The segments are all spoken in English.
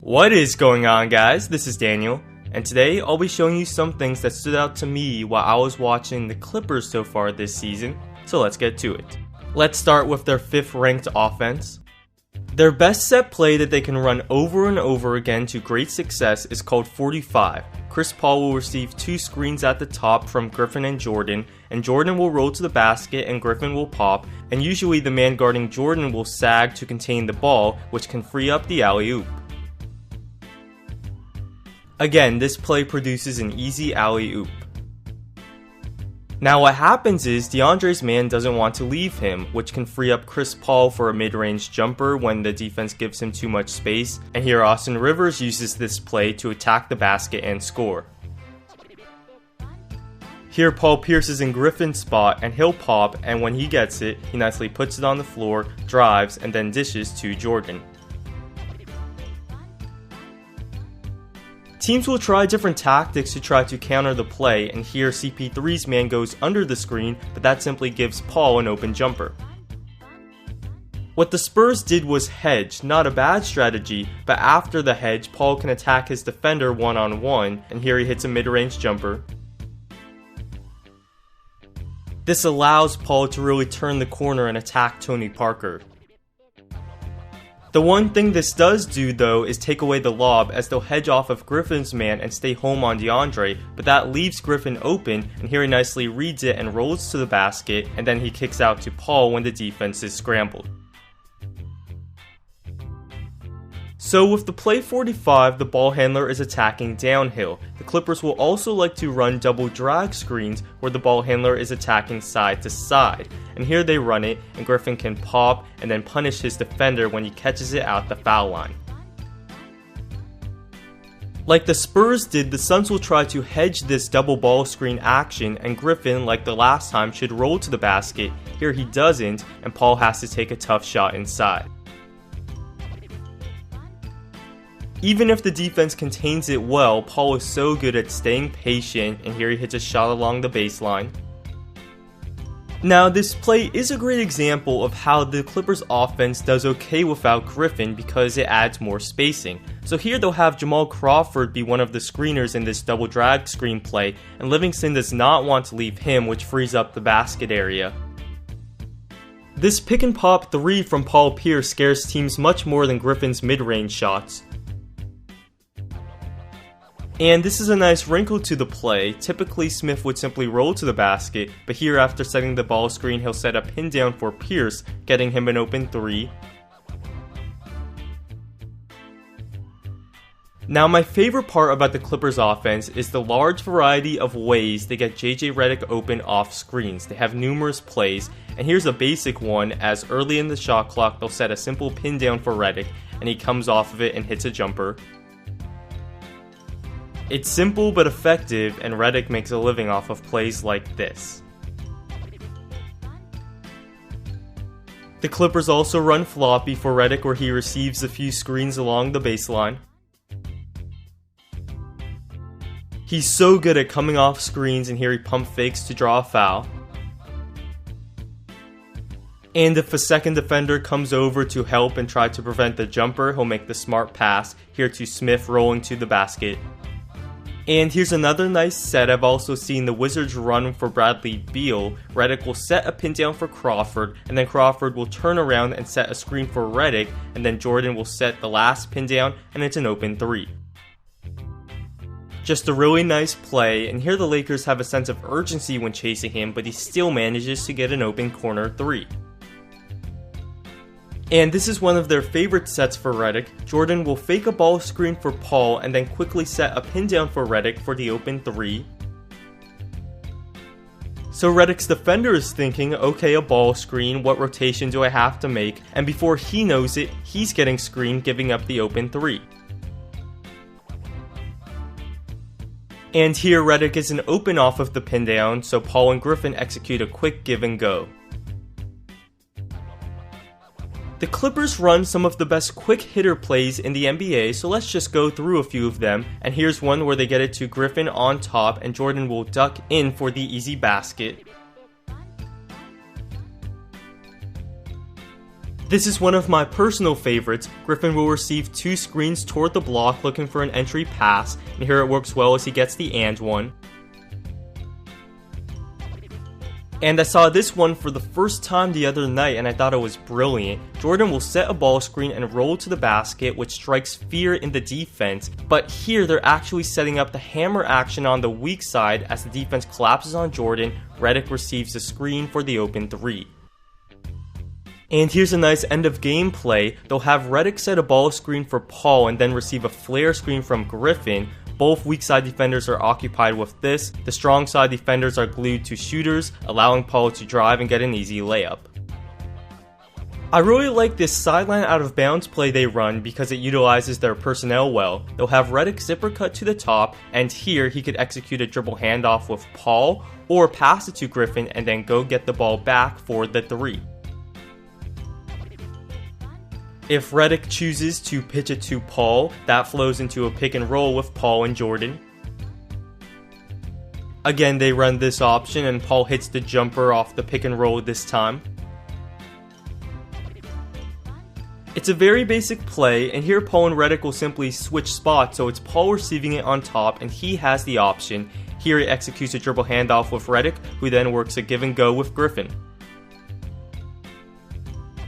What is going on, guys? This is Daniel, and today I'll be showing you some things that stood out to me while I was watching the Clippers so far this season, so let's get to it. Let's start with their 5th ranked offense. Their best set play that they can run over and over again to great success is called 45. Chris Paul will receive 2 screens at the top from Griffin and Jordan will roll to the basket and Griffin will pop, and usually the man guarding Jordan will sag to contain the ball, which can free up the alley-oop. Again, this play produces an easy alley-oop. Now what happens is DeAndre's man doesn't want to leave him, which can free up Chris Paul for a mid-range jumper when the defense gives him too much space, and here Austin Rivers uses this play to attack the basket and score. Here Paul Pierce is in Griffin's spot and he'll pop, and when he gets it, he nicely puts it on the floor, drives, and then dishes to Jordan. Teams will try different tactics to try to counter the play, and here CP3's man goes under the screen, but that simply gives Paul an open jumper. What the Spurs did was hedge, not a bad strategy, but after the hedge, Paul can attack his defender one-on-one, and here he hits a mid-range jumper. This allows Paul to really turn the corner and attack Tony Parker. The one thing this does do though is take away the lob, as they'll hedge off of Griffin's man and stay home on DeAndre, but that leaves Griffin open, and here he nicely reads it and rolls to the basket, and then he kicks out to Paul when the defense is scrambled. So with the play 45, the ball handler is attacking downhill. The Clippers will also like to run double drag screens where the ball handler is attacking side to side. And here they run it, and Griffin can pop and then punish his defender when he catches it out the foul line. Like the Spurs did, the Suns will try to hedge this double ball screen action, and Griffin, like the last time, should roll to the basket. Here he doesn't, and Paul has to take a tough shot inside. Even if the defense contains it well, Paul is so good at staying patient, and here he hits a shot along the baseline. Now, this play is a great example of how the Clippers offense does okay without Griffin because it adds more spacing. So here they'll have Jamal Crawford be one of the screeners in this double drag screen play, and Livingston does not want to leave him, which frees up the basket area. This pick and pop 3 from Paul Pierce scares teams much more than Griffin's mid-range shots. And this is a nice wrinkle to the play. Typically Smith would simply roll to the basket, but here after setting the ball screen he'll set a pin down for Pierce, getting him an open 3. Now my favorite part about the Clippers offense is the large variety of ways they get JJ Redick open off screens. They have numerous plays, and here's a basic one, as early in the shot clock they'll set a simple pin down for Redick, and he comes off of it and hits a jumper. It's simple but effective, and Redick makes a living off of plays like this. The Clippers also run floppy for Redick, where he receives a few screens along the baseline. He's so good at coming off screens, and here he pump fakes to draw a foul. And if a second defender comes over to help and try to prevent the jumper, he'll make the smart pass, here to Smith rolling to the basket. And here's another nice set. I've also seen the Wizards run for Bradley Beal. Redick will set a pin down for Crawford, and then Crawford will turn around and set a screen for Redick, and then Jordan will set the last pin down, and it's an open 3. Just a really nice play, and here the Lakers have a sense of urgency when chasing him, but he still manages to get an open corner 3. And this is one of their favorite sets for Redick. Jordan will fake a ball screen for Paul and then quickly set a pin down for Redick for the open 3. So Redick's defender is thinking, okay, a ball screen, what rotation do I have to make? And before he knows it, he's getting screened, giving up the open 3. And here Redick is an open off of the pin down, so Paul and Griffin execute a quick give and go. The Clippers run some of the best quick hitter plays in the NBA, so let's just go through a few of them. And here's one where they get it to Griffin on top, and Jordan will duck in for the easy basket. This is one of my personal favorites. Griffin will receive 2 screens toward the block looking for an entry pass, and here it works well as he gets the and one. And I saw this one for the first time the other night and I thought it was brilliant. Jordan will set a ball screen and roll to the basket, which strikes fear in the defense, but here they're actually setting up the hammer action on the weak side. As the defense collapses on Jordan, Redick receives a screen for the open 3. And here's a nice end of game play. They'll have Redick set a ball screen for Paul and then receive a flare screen from Griffin. Both weak side defenders are occupied with this. The strong side defenders are glued to shooters, allowing Paul to drive and get an easy layup. I really like this sideline out of bounds play they run because it utilizes their personnel well. They'll have Redick zipper cut to the top, and here he could execute a dribble handoff with Paul or pass it to Griffin and then go get the ball back for the 3. If Redick chooses to pitch it to Paul, that flows into a pick and roll with Paul and Jordan. Again, they run this option and Paul hits the jumper off the pick and roll this time. It's a very basic play, and here Paul and Redick will simply switch spots, so it's Paul receiving it on top and he has the option. Here he executes a dribble handoff with Redick, who then works a give and go with Griffin.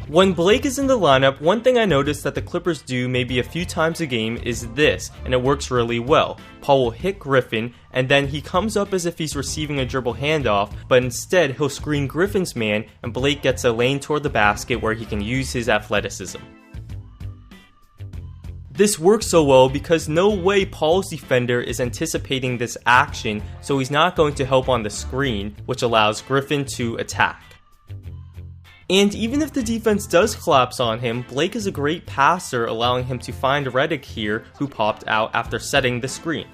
When Blake is in the lineup, one thing I noticed that the Clippers do maybe a few times a game is this, and it works really well. Paul will hit Griffin, and then he comes up as if he's receiving a dribble handoff, but instead he'll screen Griffin's man, and Blake gets a lane toward the basket where he can use his athleticism. This works so well because no way Paul's defender is anticipating this action, so he's not going to help on the screen, which allows Griffin to attack. And even if the defense does collapse on him, Blake is a great passer, allowing him to find Redick here, who popped out after setting the screen.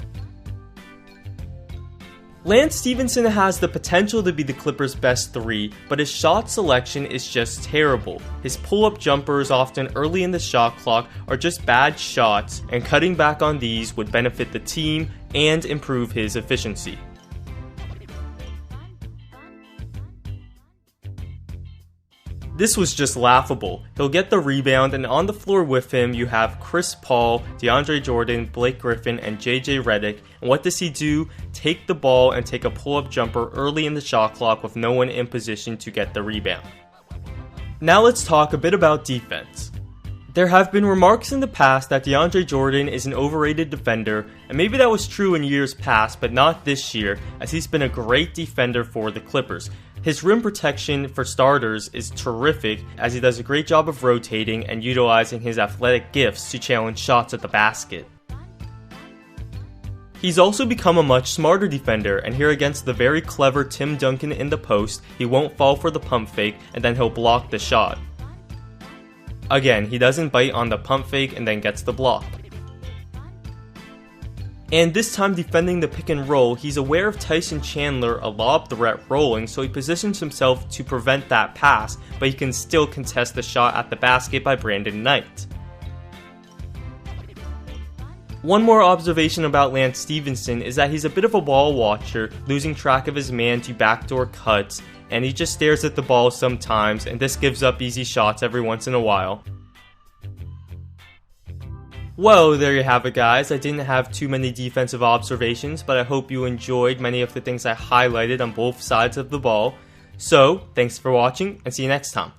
Lance Stephenson has the potential to be the Clippers' best 3, but his shot selection is just terrible. His pull-up jumpers, often early in the shot clock, are just bad shots, and cutting back on these would benefit the team and improve his efficiency. This was just laughable. He'll get the rebound, and on the floor with him you have Chris Paul, DeAndre Jordan, Blake Griffin, and JJ Redick. And what does he do? Take the ball and take a pull-up jumper early in the shot clock with no one in position to get the rebound. Now let's talk a bit about defense. There have been remarks in the past that DeAndre Jordan is an overrated defender, and maybe that was true in years past, but not this year, as he's been a great defender for the Clippers. His rim protection, for starters, is terrific, as he does a great job of rotating and utilizing his athletic gifts to challenge shots at the basket. He's also become a much smarter defender, and here against the very clever Tim Duncan in the post, he won't fall for the pump fake, and then he'll block the shot. Again, he doesn't bite on the pump fake and then gets the block. And this time defending the pick and roll, he's aware of Tyson Chandler, a lob threat, rolling, so he positions himself to prevent that pass, but he can still contest the shot at the basket by Brandon Knight. One more observation about Lance Stephenson is that he's a bit of a ball watcher, losing track of his man to backdoor cuts, and he just stares at the ball sometimes, and this gives up easy shots every once in a while. Well, there you have it, guys. I didn't have too many defensive observations, but I hope you enjoyed many of the things I highlighted on both sides of the ball. So, thanks for watching, and see you next time.